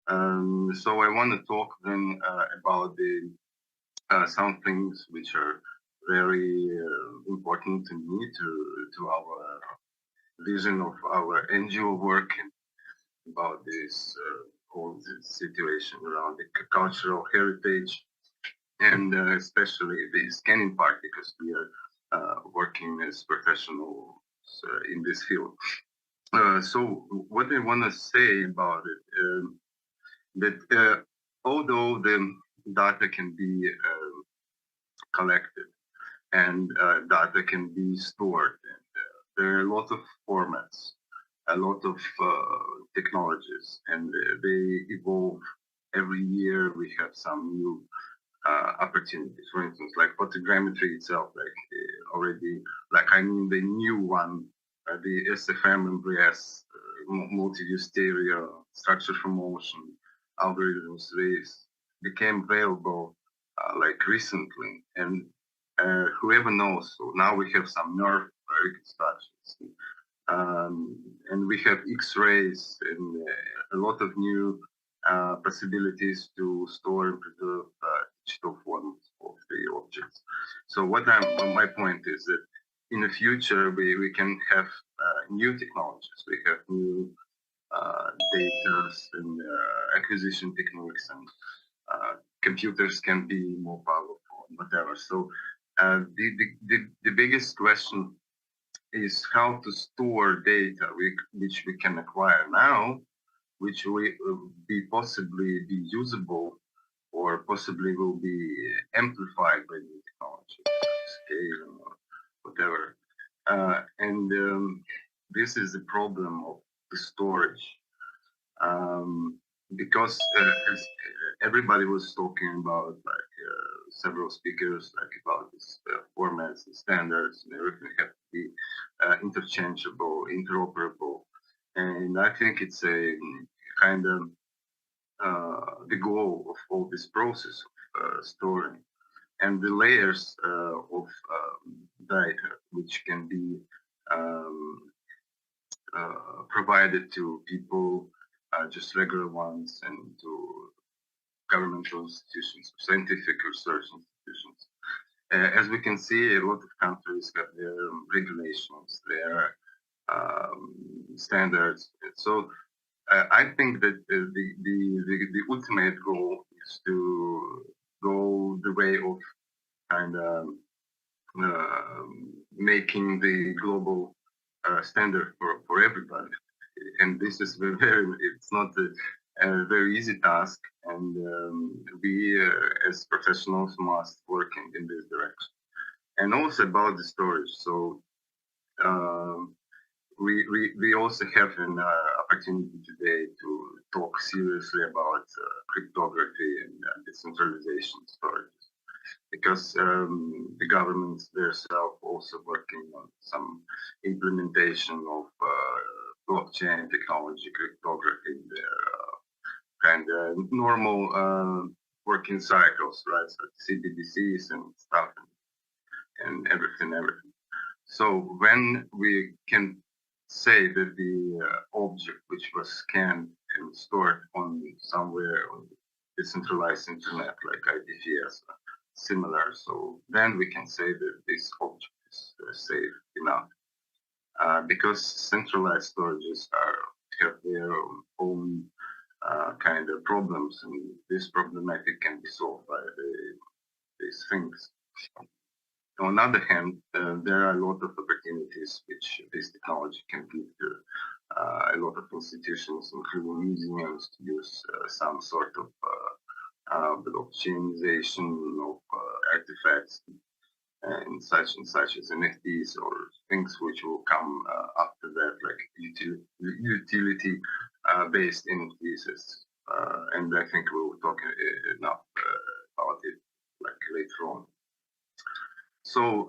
So I want to talk then about the some things which are very important to me to our vision of our NGO work and about this whole situation around the cultural heritage and especially the scanning part because we are working as professionals in this field. So what I want to say about it, that although the data can be collected and data can be stored, and there are a lot of formats, a lot of technologies, and they evolve every year. We have some new opportunities. For instance, like photogrammetry itself, like already, like I mean the new one, the SFM and BS, multi-view stereo, structure for motion, algorithms, they became available like recently, and whoever knows. So now we have some nerve reconstructions, and we have X-rays and a lot of new possibilities to store and preserve digital forms of the objects. So my point is that in the future we can have new technologies. We have new data and acquisition techniques, and computers can be more powerful and whatever. So the biggest question is how to store data which we can acquire now, which will be possibly be usable or possibly will be amplified by new technology, scale or whatever. And this is the problem of the storage. Because as everybody was talking about, like several speakers, like about this formats and standards, and everything have to be interchangeable, interoperable, and I think it's a kind of the goal of all this process of storing and the layers of data which can be um, provided to people, just regular ones, and to governmental institutions, scientific research institutions. As we can see, a lot of countries have their regulations, their standards. So I think that the ultimate goal is to go the way of kind of making the global standard for everybody. And this is it's not a very easy task. And we as professionals must work in this direction. And also about the storage. So um, we also have an opportunity today to talk seriously about cryptography and decentralization storage because the governments themselves also working on some implementation of blockchain technology, cryptography in their kind of normal working cycles, right? So CBDCs and stuff and everything. So when we can say that the object which was scanned and stored on somewhere on decentralized internet like IDVS, similar, so then we can say that this object is safe enough because centralized storages have their own kind of problems, and this problematic can be solved by these things. On the other hand, there are a lot of opportunities which this technology can give to a lot of institutions, including museums, to use some sort of blockchainization of artifacts and such as NFTs or things which will come after that, like utility based NFTs. And I think we'll talk enough about it like later on. So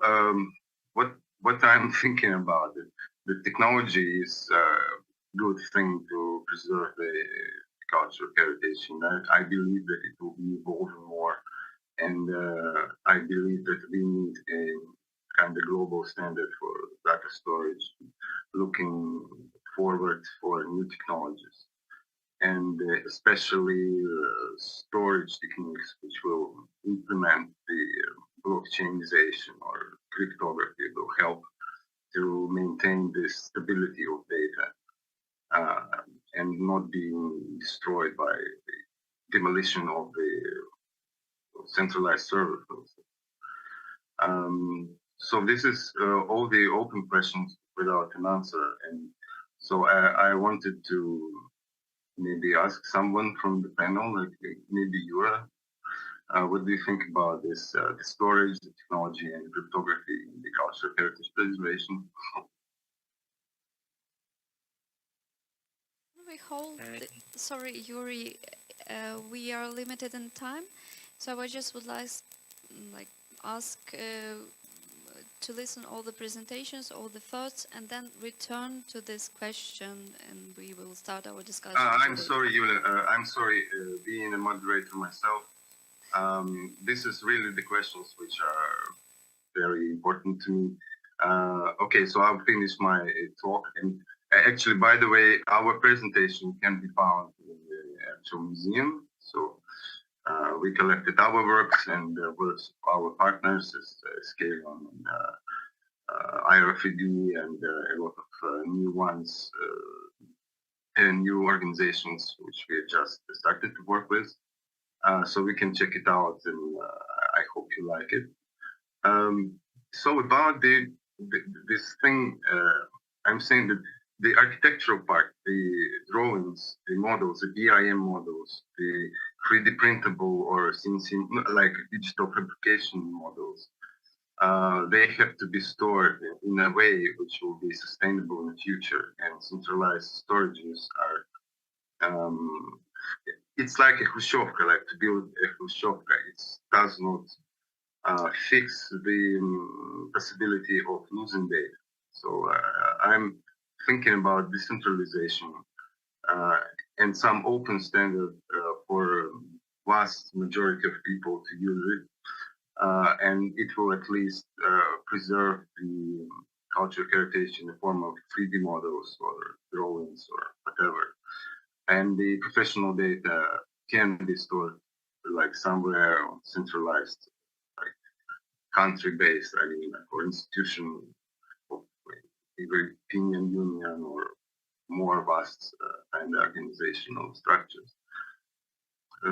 what I'm thinking about it, the technology is a good thing to preserve the cultural heritage, and I believe that it will be evolving more, and I believe that we need a kind of global standard for data storage, looking forward for new technologies. and especially storage techniques which will implement the blockchainization or cryptography will help to maintain the stability of data and not being destroyed by the demolition of the centralized server. So this is all the open questions without an answer, and so I wanted to maybe ask someone from the panel, like maybe Yura, what do you think about this, the storage, the technology, and cryptography in the cultural heritage preservation? We hold, sorry, Yuri, we are limited in time, so I just would like ask to listen all the presentations, all the thoughts, and then return to this question, and we will start our discussion. I'm sorry, Yulia. I'm sorry, being a moderator myself. This is really the questions which are very important to me. Okay, so I'll finish my talk. And actually, by the way, our presentation can be found in the actual museum. So we collected our works and works of our partners, Scalon and IRFED, and a lot of new ones and new organizations which we just started to work with. So we can check it out, and I hope you like it. So about this thing, I'm saying that the architectural part, the drawings, the models, the BIM models, the 3D printable or like digital fabrication models, they have to be stored in a way which will be sustainable in the future. And centralized storages are, it's like a Khrushchevka, like to build a Khrushchevka. It does not fix the possibility of losing data. So I'm thinking about decentralization and some open standard for vast majority of people to use it. And it will at least preserve the cultural heritage in the form of 3D models or drawings or whatever. And the professional data can be stored like somewhere centralized, like country-based, I mean, or institution of either European Union or more vast kind of organizational structures.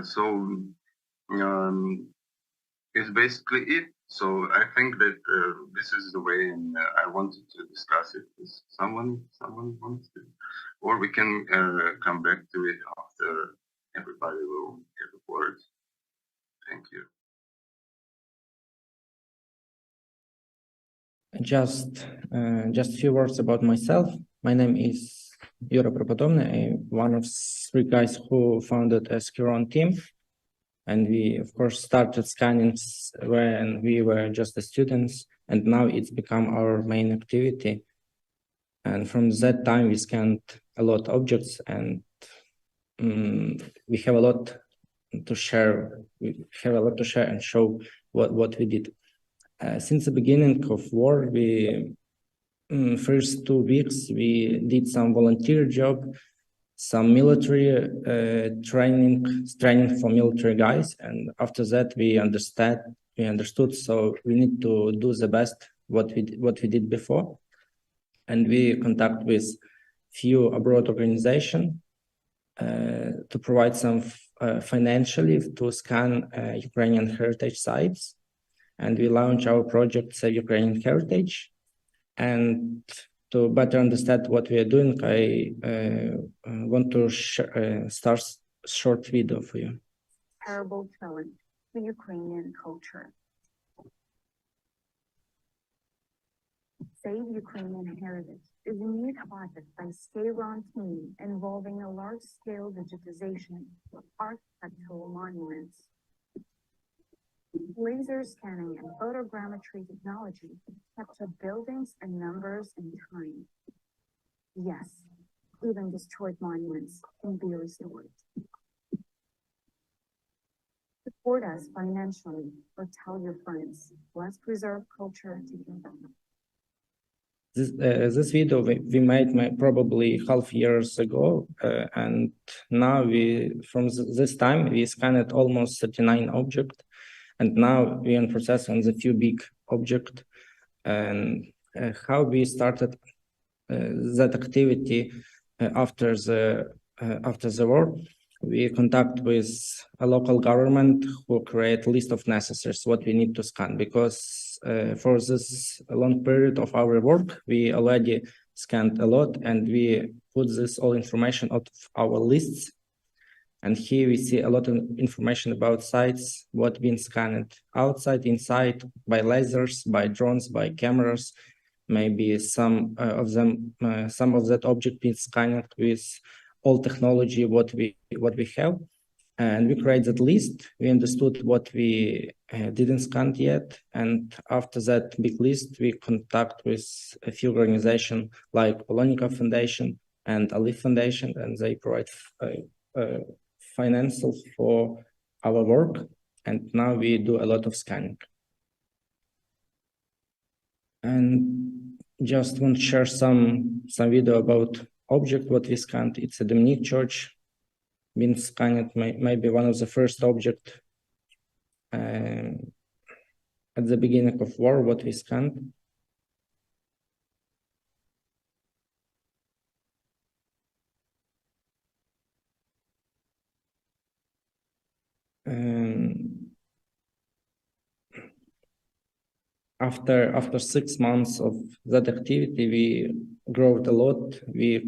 So is basically it. So I think that this is the way, and I wanted to discuss it with someone wants to, or we can come back to it after everybody will get the words. Thank you. Just a few words about myself. My name is Yura Propotovna. I'm one of 3 guys who founded SQL Team. And we, of course, started scanning when we were just the students, and now it's become our main activity. And from that time, we scanned a lot of objects, and we have a lot to share. We have a lot to share and show what we did. Since the beginning of war, we first 2 weeks we did some volunteer job, some military training for military guys, and after that we understood. So we need to do the best what we did before, and we contact with few abroad organizations to provide some financially to scan Ukrainian heritage sites, and we launch our project Save Ukrainian Heritage. And to better understand what we are doing, I want to start a short video for you. Terrible challenge to Ukrainian culture. Save Ukrainian Heritage is a new project by SQL Team involving a large-scale digitization of architectural monuments. Laser scanning and photogrammetry technology capture buildings and numbers in time. Yes, even destroyed monuments can be restored. Support us financially or tell your friends. Let's preserve culture together. This video we made probably half years ago, and now from this time we scanned almost 39 objects, and now we in process on the few big objects. And how we started that activity after the war, we contact with a local government who create a list of necessaries what we need to scan, because for this long period of our work we already scanned a lot, and we put this all information out of our lists. And here we see a lot of information about sites, what been scanned outside, inside, by lasers, by drones, by cameras. Maybe some of that object been scanned with all technology what we have, and we create that list. We understood what we didn't scan yet, and after that big list, we contact with a few organizations like Polonica Foundation and Alif Foundation, and they provide financial for our work. And now we do a lot of scanning. And just want to share some video about object what we scanned. It's a Dominic Church, been scanned, maybe one of the first object at the beginning of war what we scanned. After 6 months of that activity, we growed a lot. We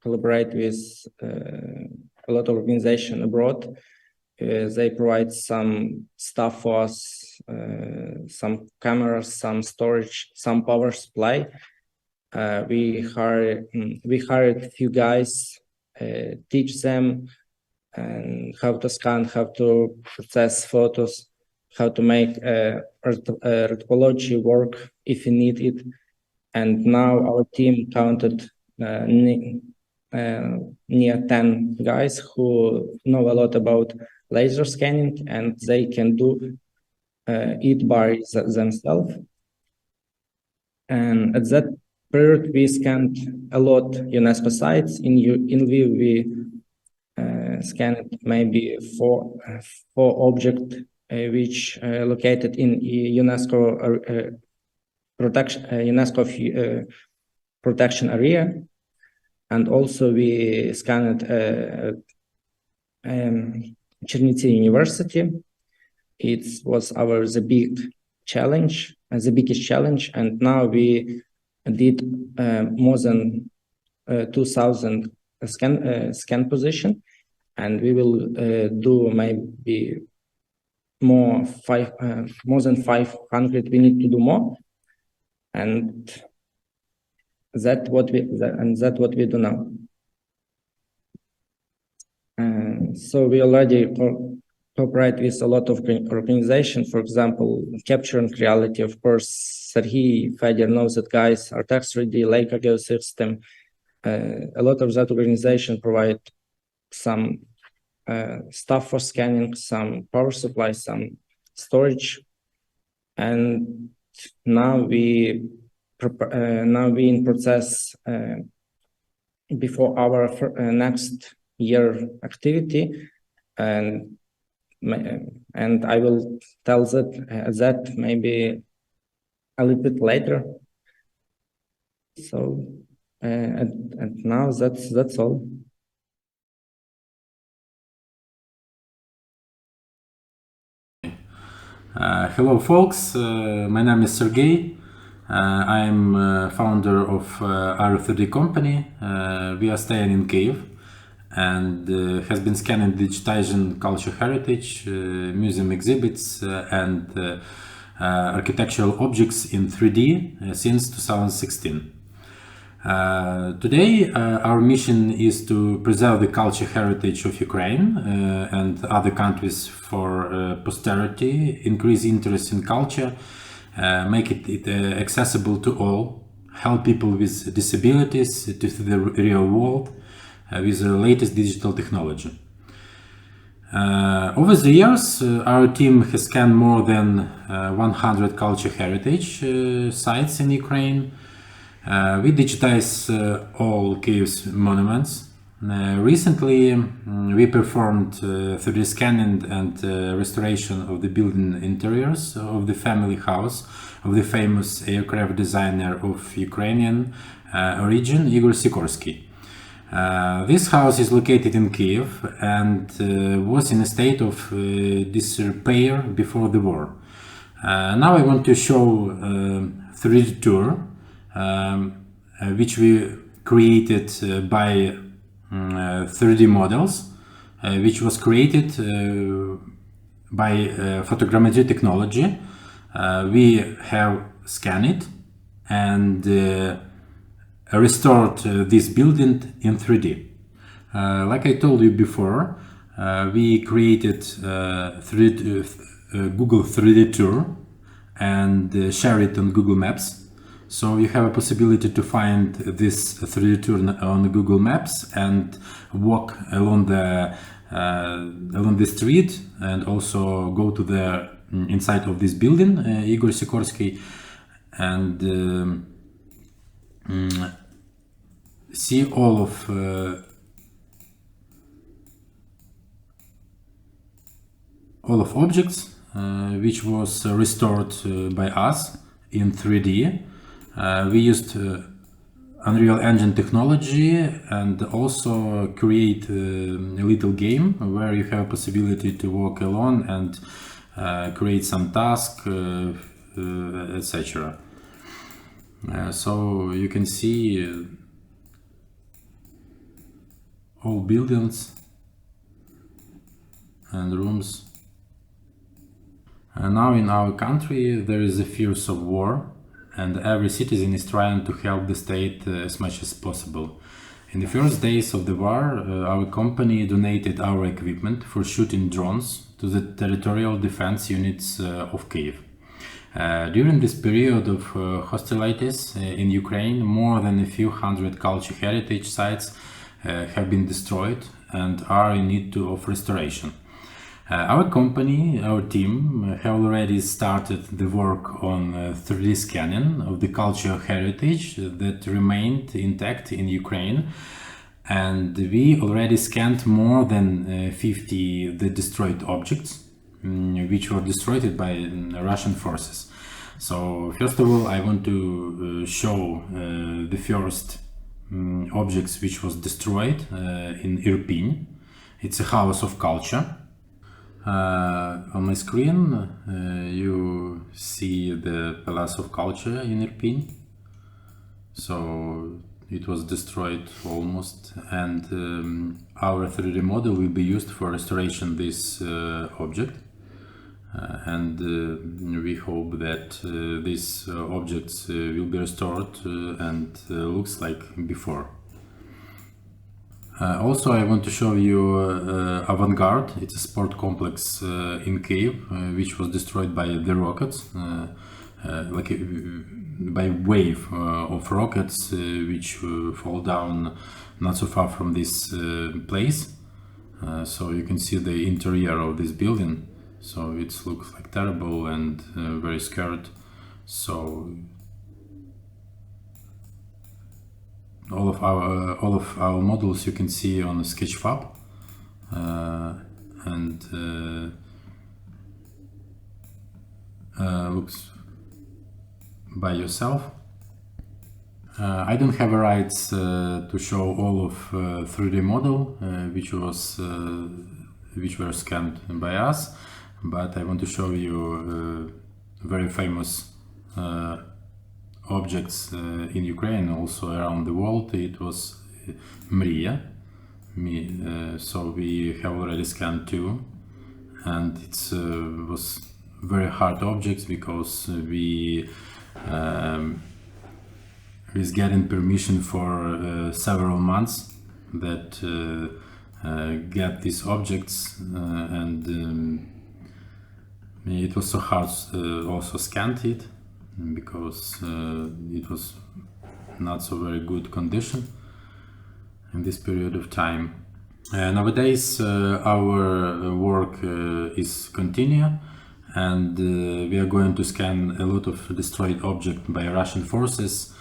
collaborate with a lot of organizations abroad. They provide some stuff for us, some cameras, some storage, some power supply. We hired a few guys, teach them and how to scan, how to process photos, how to make reticulology work if you need it. And now our team counted near 10 guys who know a lot about laser scanning, and they can do it by themselves. And at that period, we scanned a lot UNESCO sites. In Lviv, we scanned maybe four objects which located in UNESCO protection area, and also we scanned Chernivtsi University. It was the biggest challenge, and now we did more than 2,000 scan position, and we will do maybe more than 500. We need to do more, and that's what we do now. So we already cooperate with a lot of organizations. For example, Capturing Reality, of course, Serhiy Feder knows that guys, Artex 3D, Leica Geosystem. A lot of that organization provide some stuff for scanning, some power supply, some storage, and now we in process before our next year activity, and I will tell that maybe a little bit later. So and now that's all. Hello folks, my name is Sergey. I'm founder of R3D company. We are staying in Kyiv and has been scanning digitization culture heritage, museum exhibits and architectural objects in 3D since 2016. Today our mission is to preserve the culture heritage of Ukraine and other countries for posterity, increase interest in culture, make it accessible to all, help people with disabilities to see the real world with the latest digital technology. Over the years, our team has scanned more than 100 culture heritage sites in Ukraine. We digitize all Kiev's monuments. Recently, we performed 3D scanning and restoration of the building interiors of the family house of the famous aircraft designer of Ukrainian origin, Igor Sikorsky. This house is located in Kiev and was in a state of disrepair before the war. Now I want to show 3D tour, which we created by 3D models, which was created by photogrammetry technology. We have scanned it and restored this building in 3D. Like I told you before, we created Google 3D tour and share it on Google Maps. So you have a possibility to find this 3D tour on Google Maps and walk along the street, and also go to the inside of this building, Igor Sikorsky, and see all of objects which was restored by us in 3D. We used Unreal Engine technology and also create a little game where you have a possibility to walk along and create some task, etc. So you can see all buildings and rooms. Now in our country there is a fears of war, and every citizen is trying to help the state as much as possible. In the first days of the war, our company donated our equipment for shooting drones to the territorial defense units of Kiev. During this period of hostilities in Ukraine, more than a few hundred cultural heritage sites have been destroyed and are in need of restoration. Our company, our team, have already started the work on 3D scanning of the cultural heritage that remained intact in Ukraine, and we already scanned more than 50 the destroyed objects, which were destroyed by Russian forces. So first of all, I want to show the first objects which was destroyed in Irpin. It's a house of culture. On my screen you see the Palace of Culture in Irpin. So it was destroyed almost, and our 3D model will be used for restoration this object, and we hope that these objects will be restored and looks like before. Also, I want to show you Avant-Garde. It's a sport complex in Kiev, which was destroyed by the rockets, by wave of rockets which fall down not so far from this place. So you can see the interior of this building. So it looks like terrible and very scared. So all of our models you can see on Sketchfab, and looks by yourself. I don't have a rights to show all of 3D model which were scanned by us, but I want to show you very famous objects in Ukraine, also around the world. It was Mria, so we have already scanned two, and it was very hard objects because we is getting permission for several months that get these objects, and it was so hard also scanned it because it was not so very good condition in this period of time. Nowadays our work is continue, and we are going to scan a lot of destroyed objects by Russian forces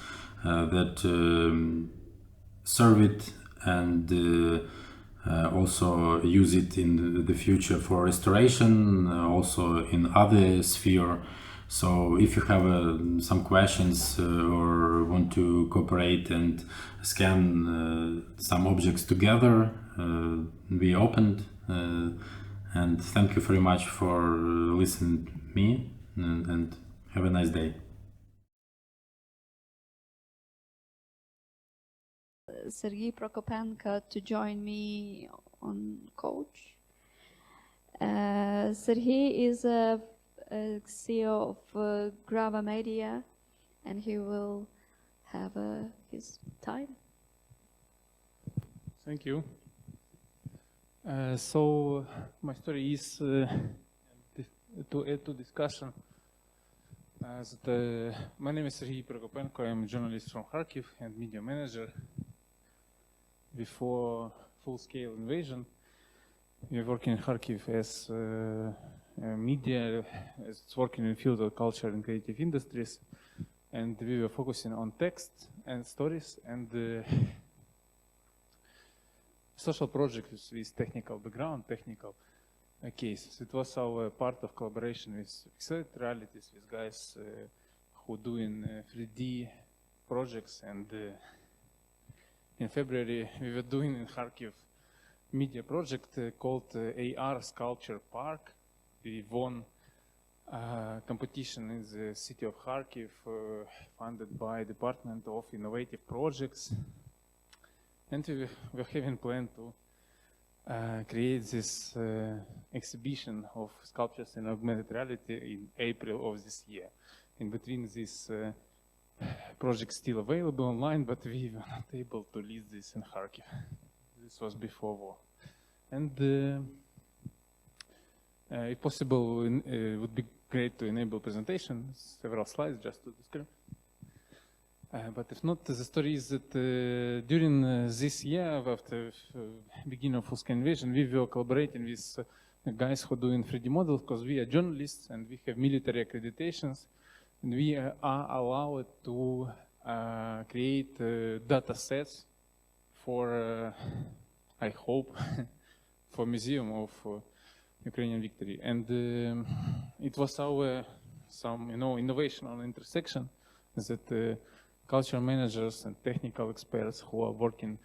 that serve it and also use it in the future for restoration, also in other sphere. So if you have some questions or want to cooperate and scan some objects together, we opened. And thank you very much for listening to me, and have a nice day. Sergei Prokopenko to join me on coach. Sergei is a CEO of Gwara Media, and he will have his time. Thank you. So my story is to add to discussion. My name is Sergei Prokopenko. I'm a journalist from Kharkiv and media manager. Before full-scale invasion, we were working in Kharkiv as media, as working in the field of culture and creative industries, and we were focusing on text and stories and social projects with technical background, technical cases. It was our part of collaboration with Accelerated Realities, with guys who doing 3D projects, and in February we were doing in Kharkiv media project called AR Sculpture Park. We won a competition in the city of Kharkiv funded by Department of Innovative Projects, and we were having plan to create this exhibition of sculptures in augmented reality in April of this year. In between, this project still available online, but we were not able to list this in Kharkiv. This was before war. And if possible, it would be great to enable presentation, several slides just to describe. But if not, the story is that during this year, after beginning of full-scale invasion, we were collaborating with guys who are doing 3D models, because we are journalists and we have military accreditations, and we are allowed to create data sets for, I hope, for Museum of Ukrainian Victory. And it was our innovation on intersection that cultural managers and technical experts who are working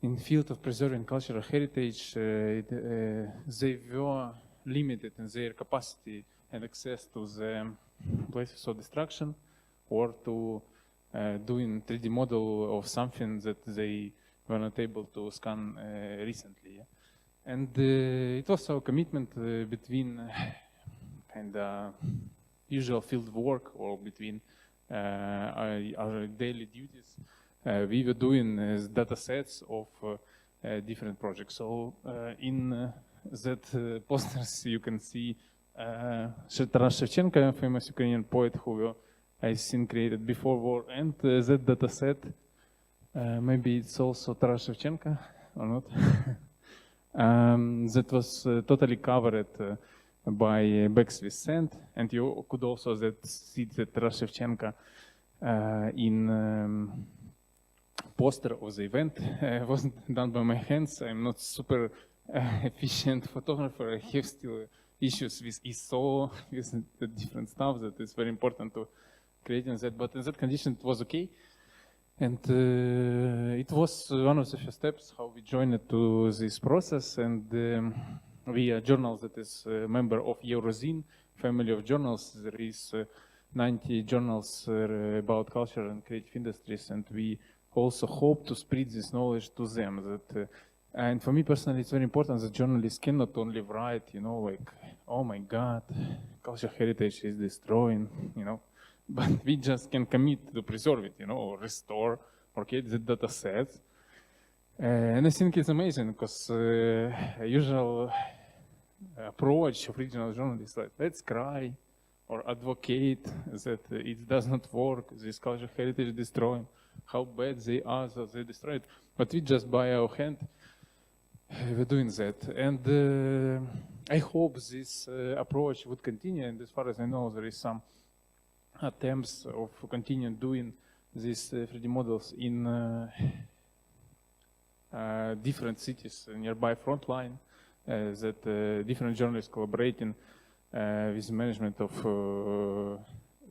in the field of preserving cultural heritage, they were limited in their capacity and access to the places of destruction, or to doing 3D model of something that they were not able to scan recently. And it was our commitment between kind of usual field work or between our daily duties. We were doing data sets of different projects. So in that posters you can see Taras Shevchenko, a famous Ukrainian poet who I think created before war, and that data set, maybe it's also Taras Shevchenko or not, that was totally covered by bags with sand, and you could also see that Taras Shevchenko in poster of the event wasn't done by my hands. I'm not super efficient photographer. I have still issues with ISO, with the different stuff that is very important to create in that, but in that condition it was okay. And it was one of the first steps how we joined to this process, and we are journals that is a member of Eurozine family of journals. There is 90 journals about culture and creative industries, and we also hope to spread this knowledge to them. That and for me personally, it's very important that journalists cannot only write, like, oh my God, cultural heritage is destroying, but we just can commit to preserve it, or restore, or create the data sets. And I think it's amazing because usual approach of regional journalists, like, let's cry or advocate that it does not work, this cultural heritage is destroying, how bad they are, so they destroy it. But we just by our hand, we're doing that. And I hope this approach would continue. And as far as I know, there is some attempts of continuing doing these 3D models in different cities nearby Frontline, that different journalists collaborating with management of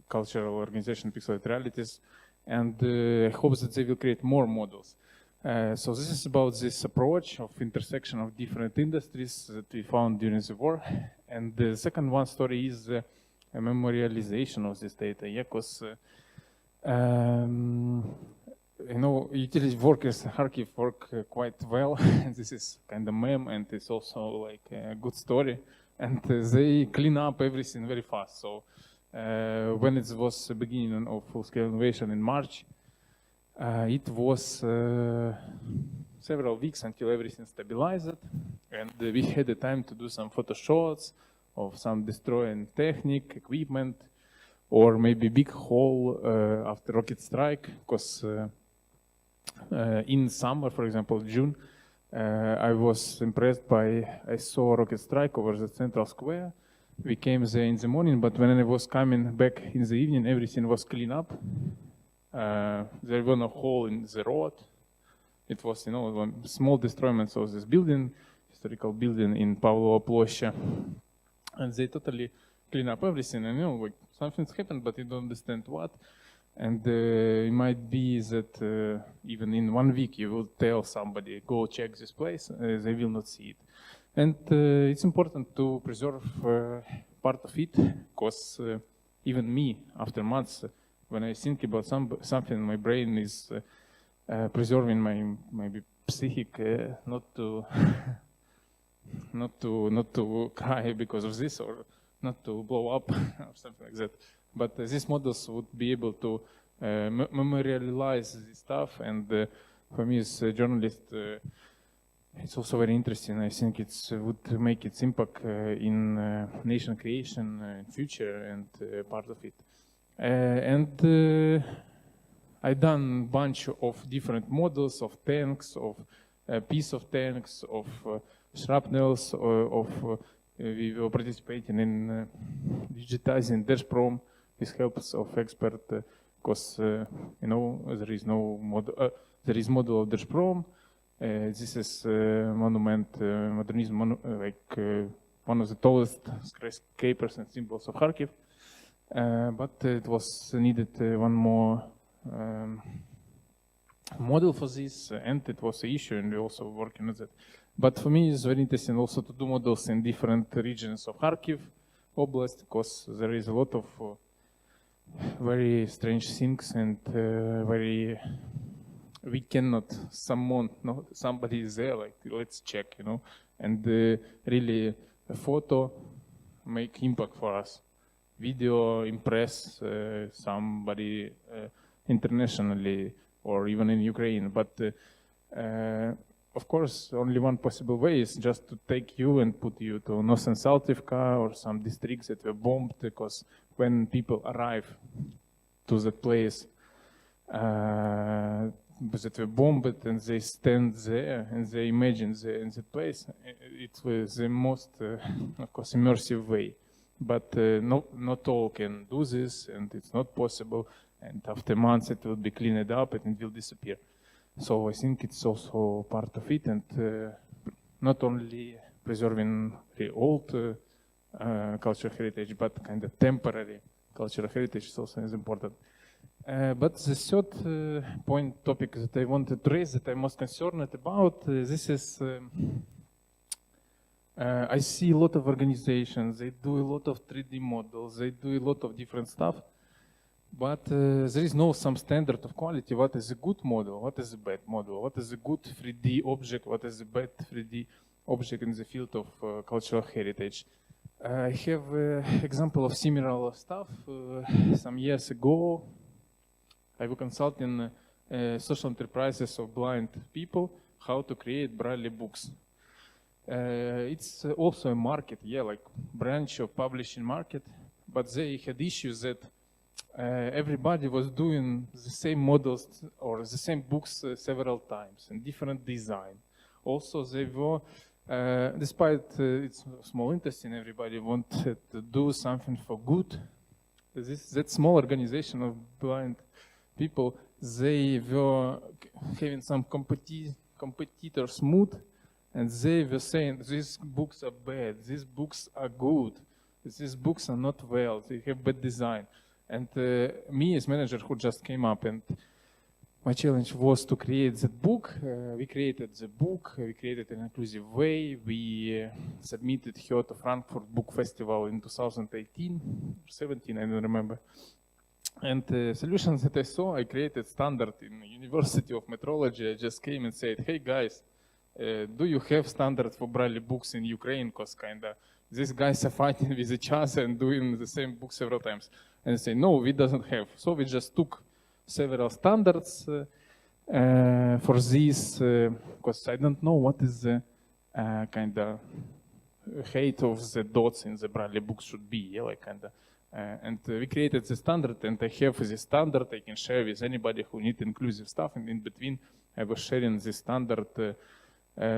cultural organization Pixelated Realities, and I hope that they will create more models. So this is about this approach of intersection of different industries that we found during the war. And the second one story is a memorialization of this data. Yeah, because you know, utility workers in Kharkiv work quite well. And this is kind of meme, and it's also like a good story. And they clean up everything very fast. So when it was the beginning of full-scale innovation in March, it was several weeks until everything stabilized, and we had the time to do some photo shots of some destroying technique, equipment, or maybe big hole after rocket strike, because in summer, for example, June, I was impressed I saw rocket strike over the central square. We came there in the morning, but when I was coming back in the evening, everything was cleaned up. There was no hole in the road. It was, you know, a small destroyment of this building, historical building in Pavlova Ploshcha. And they totally clean up everything. And, you know, like something's happened, but you don't understand what. And it might be that even in 1 week you will tell somebody, go check this place, they will not see it. And it's important to preserve part of it, because even me, after months, when I think about something, my brain is preserving my maybe psychic, not to cry because of this, or not to blow up or something like that. But these models would be able to memorialize this stuff, and for me as a journalist, it's also very interesting. I think it would make its impact in nation creation in future, and part of it. And I've done a bunch of different models of tanks, of piece of tanks, of shrapnels, we were participating in digitizing Dashprom with help of expert, because you know, there is no model. There is model of Dashprom. This is monument, modernism, one of the tallest skyscrapers and symbols of Kharkiv. But it was needed one more model for this, and it was an issue, and we also working on that. But for me, it's very interesting also to do models in different regions of Kharkiv Oblast, because there is a lot of very strange things, and we cannot summon, no, somebody is there, like, let's check, you know, and really a photo make impact for us. Video impress somebody internationally, or even in Ukraine, but of course, only one possible way is just to take you and put you to North and Saltivka or some districts that were bombed, because when people arrive to the place that were bombed and they stand there and they imagine in the place, it was the most, of course, immersive way. But not all can do this, and it's not possible. And after months, it will be cleaned up and it will disappear. So I think it's also part of it, and not only preserving the old cultural heritage, but kind of temporary cultural heritage is also important. But the third topic that I wanted to raise, that I'm most concerned about, this is, I see a lot of organizations, they do a lot of 3D models, they do a lot of different stuff, but there is no some standard of quality. What is a good model? What is a bad model? What is a good 3D object? What is a bad 3D object in the field of cultural heritage? I have an example of similar stuff. Some years ago, I was consulting social enterprises of blind people how to create Braille books. It's also a market, yeah, like branch of publishing market, but they had issues that everybody was doing the same models or the same books several times and different design. Also, they were, despite its small interest in everybody wanted to do something for good. That small organization of blind people, they were having some competitors mood, and they were saying, these books are bad, these books are good, these books are not well, they have bad design. And me as manager who just came up, and my challenge was to create that book. We created the book, we created an inclusive way. We submitted her to Frankfurt Book Festival in 2018, 17, I don't remember. And the solutions that I saw, I created standard in University of Metrology. I just came and said, hey guys, do you have standard for Braille books in Ukraine? Because kinda these guys are fighting with each other and doing the same book several times. And they say, no, we doesn't have. So we just took several standards for this, because I don't know what is the kind of height of the dots in the Braille books should be, yeah, like kind of. And we created the standard, and I have this standard I can share with anybody who needs inclusive stuff. And in between, I was sharing this standard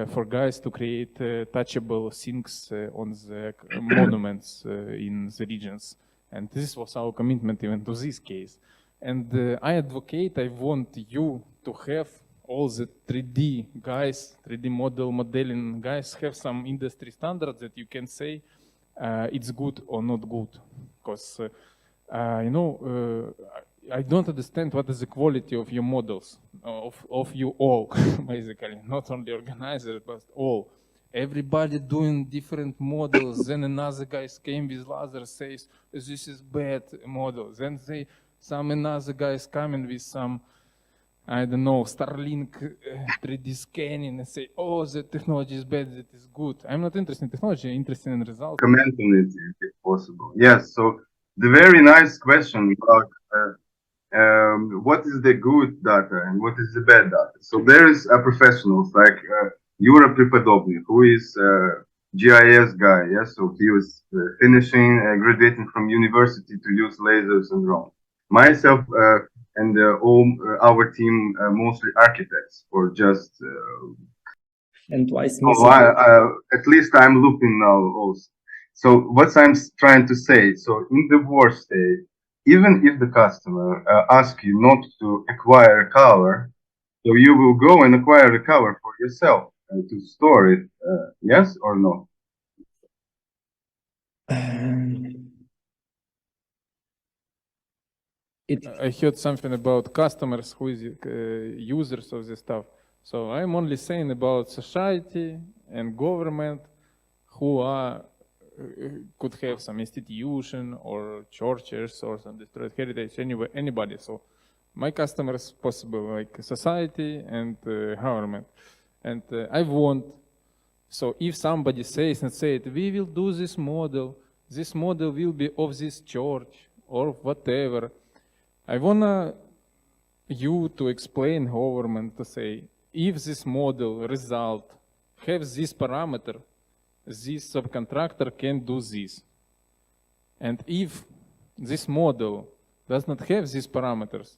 for guys to create touchable things on the monuments in the regions. And this was our commitment even to this case. And I advocate, I want you to have all the 3D guys, 3D modeling guys, have some industry standards that you can say it's good or not good. Because, you know, I don't understand what is the quality of your models, of you all, basically, not only organizers, but all. Everybody doing different models, then another guy came with laser, says, this is bad model. Then some another guys coming with some, I don't know, Starlink 3D scanning and say, oh, the technology is bad, that is good. I'm not interested in technology, I'm interested in results. Comment on it if possible. Yes, so the very nice question about what is the good data and what is the bad data. So there is a professionals like Yura Pripodobny, who is a GIS guy. Yes, so he was finishing, graduating from university to use lasers and drones. Myself and all our team, mostly architects or just. And twice missing. At least I'm looping now also. So what I'm trying to say, so in the worst state, even if the customer asks you not to acquire a color, so you will go and acquire a color for yourself to store it, yes or no? I heard something about customers who is users of this stuff. So I'm only saying about society and government who are could have some institution or churches or some destroyed heritage, anyway, anybody. So my customers possible like society and government. And I want, so if somebody says and said, we will do this model will be of this church or whatever. I wanna you to explain government to say, if this model result has this parameter, this subcontractor can do this. And if this model does not have these parameters,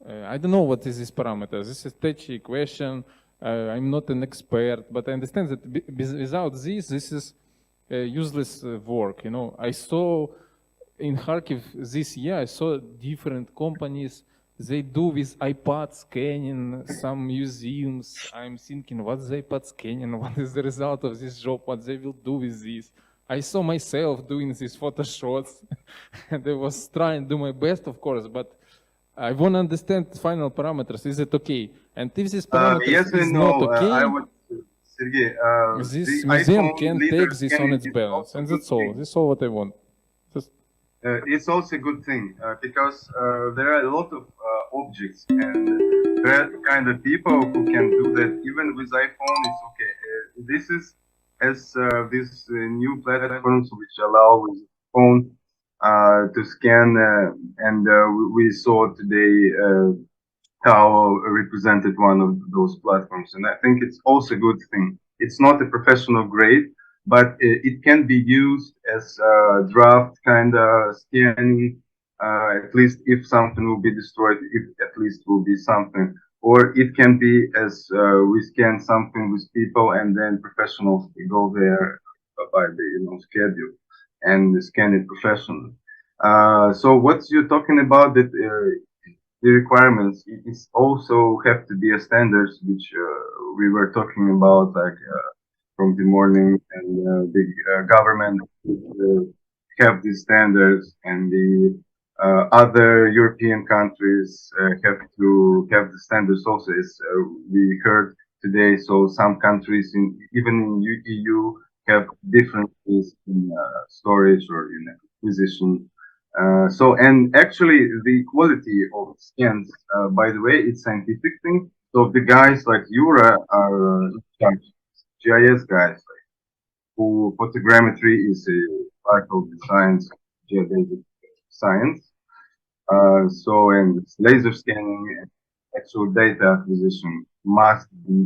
I don't know what is this parameter. This is a touchy question. I'm not an expert, but I understand that without this is useless work. You know, I saw in Kharkiv this year, I saw different companies. They do with iPad scanning some museums. I'm thinking, what's the iPad scanning? What is the result of this job? What they will do with this? I saw myself doing these photo shots, and I was trying to do my best, of course, but I want to understand the final parameters. Is it okay? And if this parameters yes is no. not okay, I would, Sergey, this museum can take this on its balance, and that's all. That's all what I want. It's also a good thing because there are a lot of objects and there are kind of people who can do that even with iPhone. It's okay. This is as these new platforms which allow with phone to scan and we saw today how represented one of those platforms, and I think it's also a good thing. It's not a professional grade, but it can be used as a draft kind of scanning, at least if something will be destroyed, if at least will be something. Or it can be as we scan something with people and then professionals go there by the schedule and scan it professionally. So what you're talking about that the requirements, it also have to be a standards which we were talking about, like from the morning, and the government have these standards, and the other European countries have to have the standards also, as we heard today. So some countries, even in EU, have differences in storage or in acquisition. And actually, the quality of scans, by the way, it's scientific thing. So the guys like Jura are GIS guys, who photogrammetry is a part of the science, geodesic science. And laser scanning and actual data acquisition must be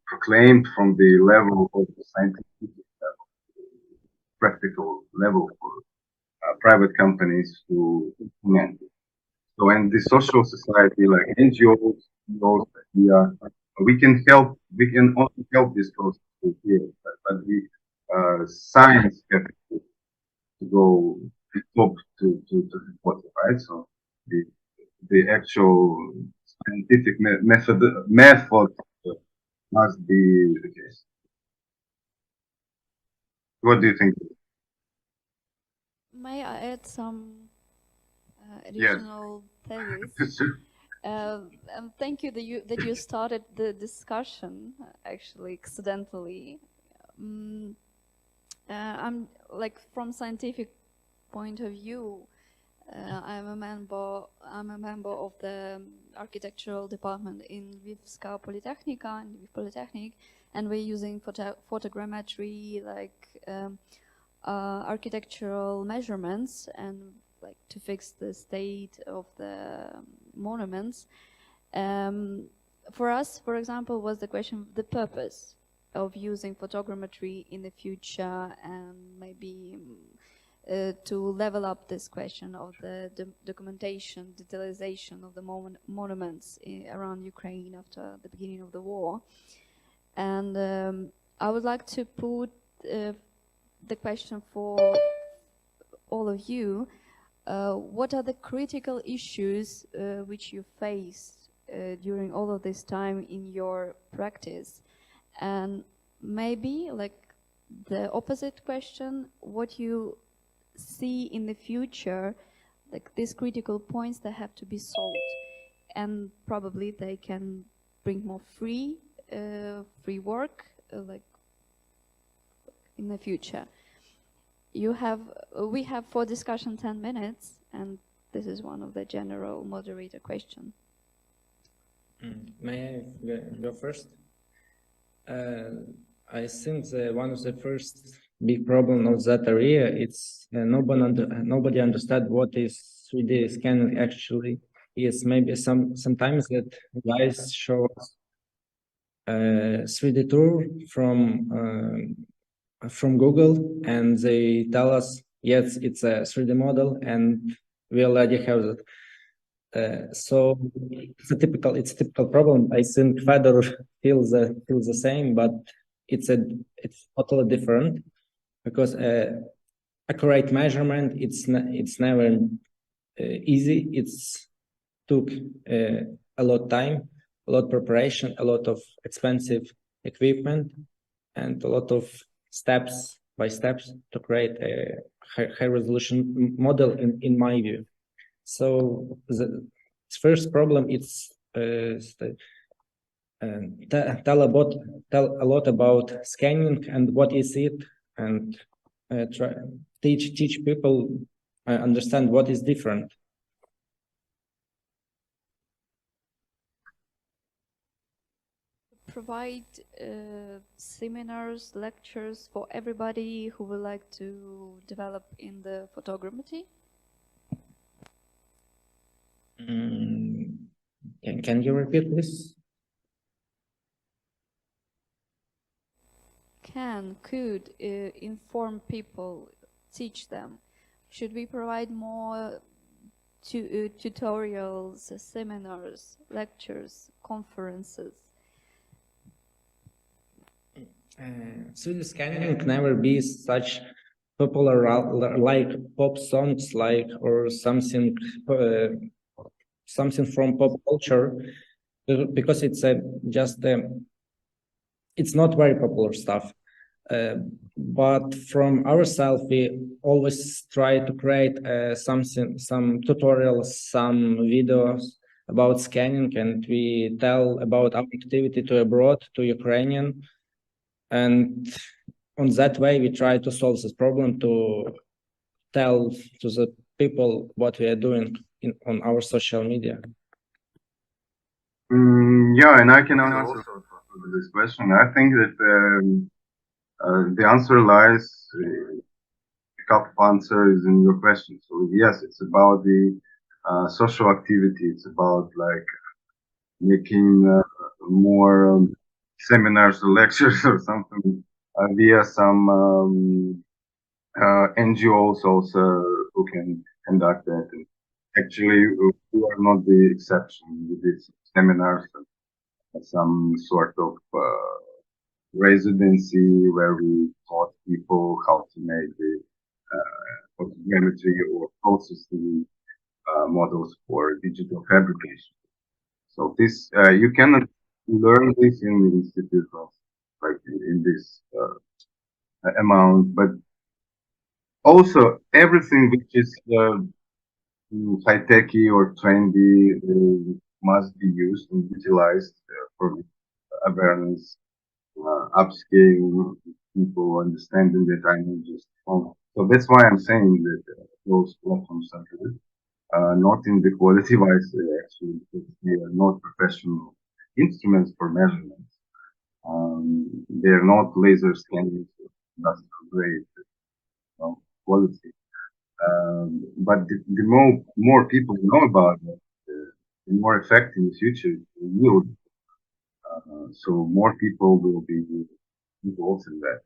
proclaimed from the level of the scientific level, practical level for private companies to implement it. So, and the social society, like NGOs, we can help, we can also help this process here, but the science has to go top to the bottom, right? So the actual scientific method must be the case. What do you think? May I add some additional theories? Thank you that you started the discussion, actually, accidentally. I'm like, from scientific point of view, I'm a member of the architectural department in Lvivska Polytechnica and Lviv Polytechnic, and we're using photogrammetry, like architectural measurements, and like to fix the state of the monuments. For us, for example, was the question, the purpose of using photogrammetry in the future, and maybe to level up this question of the documentation, digitalization of the monuments around Ukraine after the beginning of the war. And I would like to put the question for all of you. What are the critical issues which you faced during all of this time in your practice? And maybe, like, the opposite question, what you see in the future, like these critical points that have to be solved, and probably they can bring more free work, like in the future. We have for discussion 10 minutes, and this is one of the general moderator question. May I go first? I think one of the first big problem of that area, it's nobody understand what is 3D scanning actually is. Maybe sometimes that guys show us 3D tour from Google, and they tell us, yes, it's a 3D model, and we already have that. So it's a typical problem. I think Fedor feels the same, but it's totally different, because accurate measurement, it's never easy. It's took a lot of time, a lot of preparation, a lot of expensive equipment, and a lot of steps by steps to create a high resolution model, in my view. So the first problem is tell a lot about scanning and what is it, and teach people understand what is different. Provide seminars, lectures for everybody who would like to develop in the photogrammetry. Can you repeat this? Could inform people, teach them. Should we provide more tutorials, seminars, lectures, conferences? 3D scanning can never be such popular like pop songs, like, or something something from pop culture, because it's it's not very popular stuff. But from ourselves, we always try to create something, some tutorials, some videos about scanning, and we tell about our activity to abroad, to Ukrainian, and on that way we try to solve this problem, to tell to the people what we are doing on our social media. Yeah, and I can answer this question. I think that the answer lies, a couple of answers in your question. So yes, it's about the social activity. It's about like making more seminars or lectures or something via some NGOs also who can conduct that. And actually, we are not the exception with these seminars. Some sort of residency where we taught people how to make the photogrammetry or process the models for digital fabrication. So this you cannot learn this in the institute of like in this amount, but also everything which is high techy or trendy must be used and utilized for awareness, upscaling people, understanding that I know just so that's why I'm saying that those platforms are good. Not in the quality wise, actually, because they are not professional instruments for measurements. They are not laser scanning, industrial grade, quality. But the more people know about it, the more effective in the future it will. So more people will be involved in that.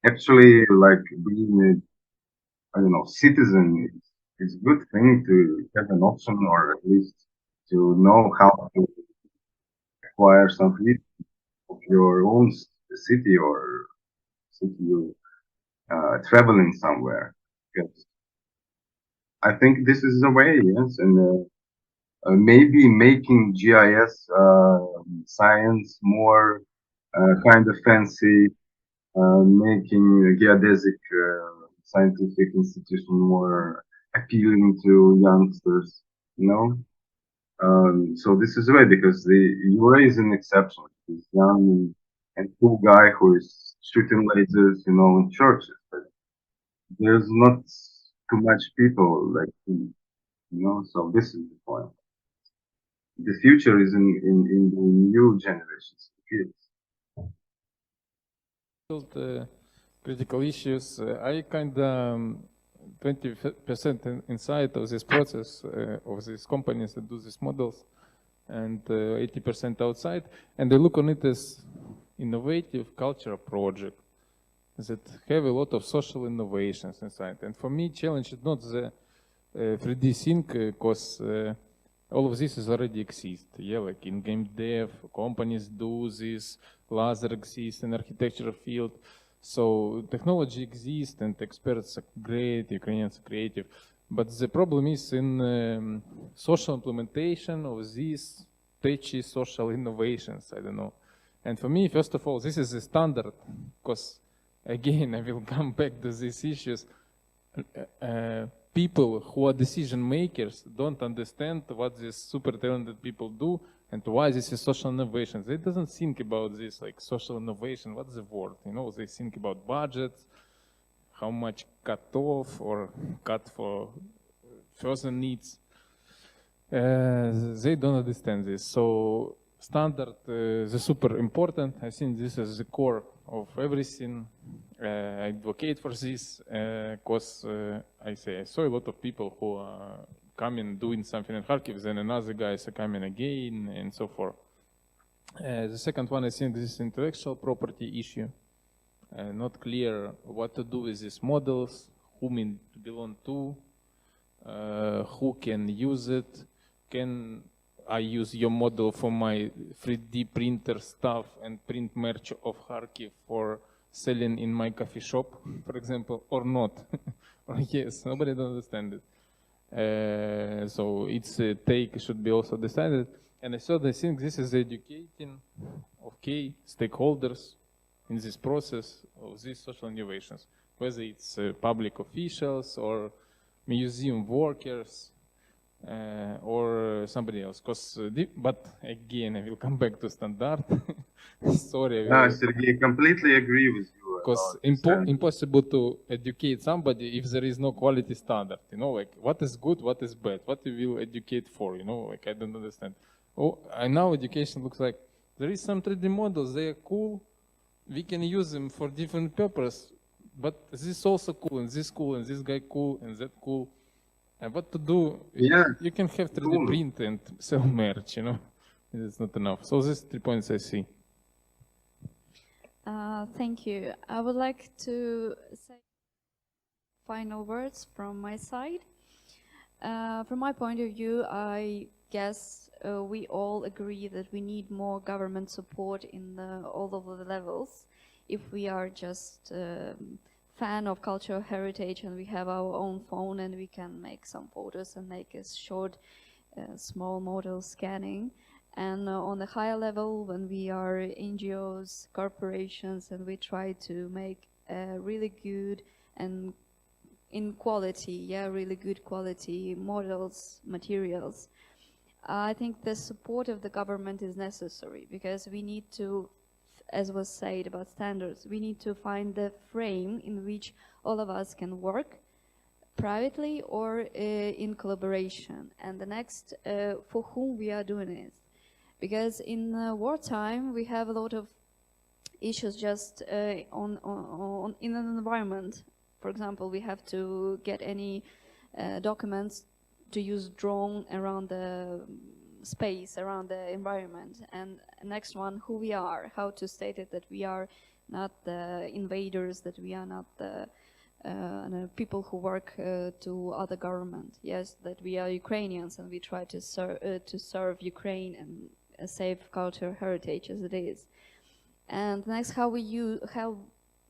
Actually, like being a, I don't know, citizen is a good thing to have an option or at least to know how to acquire something of your own city or city you traveling somewhere. Because I think this is the way, yes, and maybe making GIS science more kind of fancy, making a geodesic scientific institution more appealing to youngsters, you know. So this is the way because the URA is an exception. This young and cool guy who is shooting lasers, in churches, but there's not too much people like him, So this is the point. The future is in the new generations of kids. Critical issues. I kind of 20% inside of this process of these companies that do these models, and 80% outside. And I look on it as innovative cultural project that have a lot of social innovations inside. And for me, challenge is not the 3D sync, because all of this is already exist. Yeah, like in game dev, companies do this, laser exists in architecture field. So technology exists and experts are great, Ukrainians are creative. But the problem is in social implementation of these touchy social innovations, I don't know. And for me, first of all, this is the standard, because again, I will come back to these issues. People who are decision makers don't understand what these super talented people do and why this is social innovation. They doesn't think about this like social innovation. What's the word? They think about budgets, how much cut off or cut for further needs. They don't understand this. So standard is super important. I think this is the core of everything. I advocate for this because I saw a lot of people who are coming doing something in Kharkiv, then another guys are coming again, and so forth. The second one, I think, this is intellectual property issue. Not clear what to do with these models, whom it belong to, who can use it. Can I use your model for my 3D printer stuff and print merch of Kharkiv for selling in my coffee shop, for example, or not? Or yes, nobody don't understand it. So its take should be also decided. And I think this is educating, okay, stakeholders in this process of these social innovations, whether it's public officials or museum workers or somebody else. But again, I will come back to standard. Sorry. Sergey, completely agree with you. Because impossible to educate somebody if there is no quality standard. You know, like what is good, what is bad, what you will educate for. You know, like I don't understand. Oh, and now education looks like there is some 3D models. They are cool. We can use them for different purposes. But this is also cool, and this cool, and this guy cool, and that cool. And what to do? Yeah, you can have 3D cool. print and sell merch. You know, it's not enough. So these 3 points I see. Thank you. I would like to say final words from my side. From my point of view, I guess we all agree that we need more government support in all of the levels. If we are just fan of cultural heritage and we have our own phone and we can make some photos and make a short, small model scanning. And on the higher level, when we are NGOs, corporations, and we try to make really good and in quality, really good quality models, materials, I think the support of the government is necessary because we need to, as was said about standards, we need to find the frame in which all of us can work privately or in collaboration. And the next, for whom we are doing it. Because in wartime, we have a lot of issues just in an environment. For example, we have to get any documents to use drone around the space, around the environment. And next one, who we are, how to state it that we are not the invaders, that we are not the people who work to other government. Yes, that we are Ukrainians and we try to serve Ukraine and save cultural heritage as it is. And next, how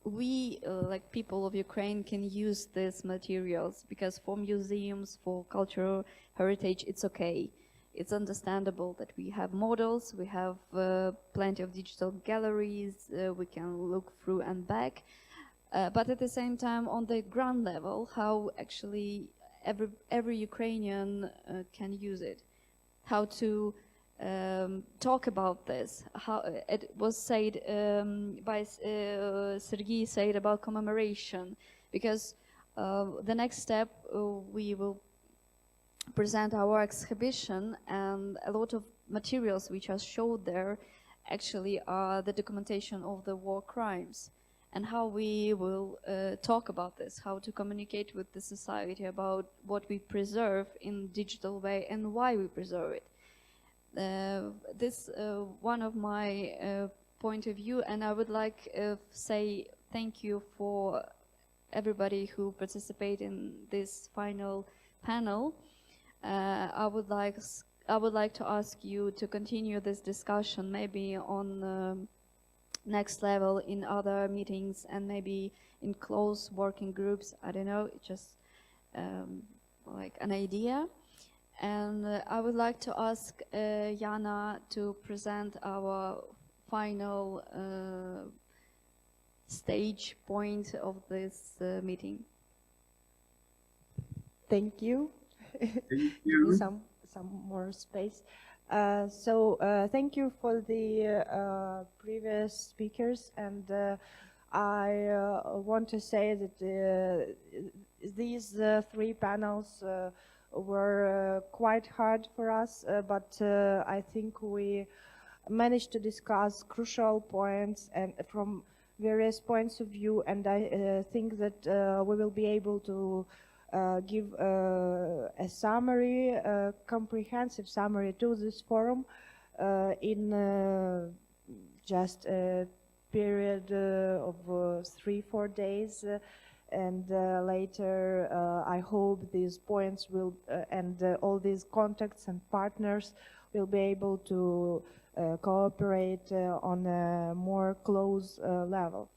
we like people of Ukraine can use these materials, because for museums, for cultural heritage, it's okay. It's understandable that we have models, we have plenty of digital galleries, we can look through and back. But at the same time, on the ground level, how actually every Ukrainian can use it, how to talk about this. How it was said by Sergei said about commemoration, because the next step we will present our exhibition, and a lot of materials which are showed there actually are the documentation of the war crimes, and how we will talk about this, how to communicate with the society about what we preserve in digital way and why we preserve it. This one of my point of view, and I would like say thank you for everybody who participated in this final panel. I would like to ask you to continue this discussion maybe on next level in other meetings and maybe in close working groups. I don't know, just like an idea. And I would like to ask Jana to present our final stage point of this meeting. Thank you. Thank you. some more space. Thank you for the previous speakers, and I want to say that these 3 panels were quite hard for us, but I think we managed to discuss crucial points and from various points of view, and I think that we will be able to give a summary, a comprehensive summary to this forum in just a period of 3-4 days. And later, I hope these points will, and all these contacts and partners will be able to cooperate on a more close level.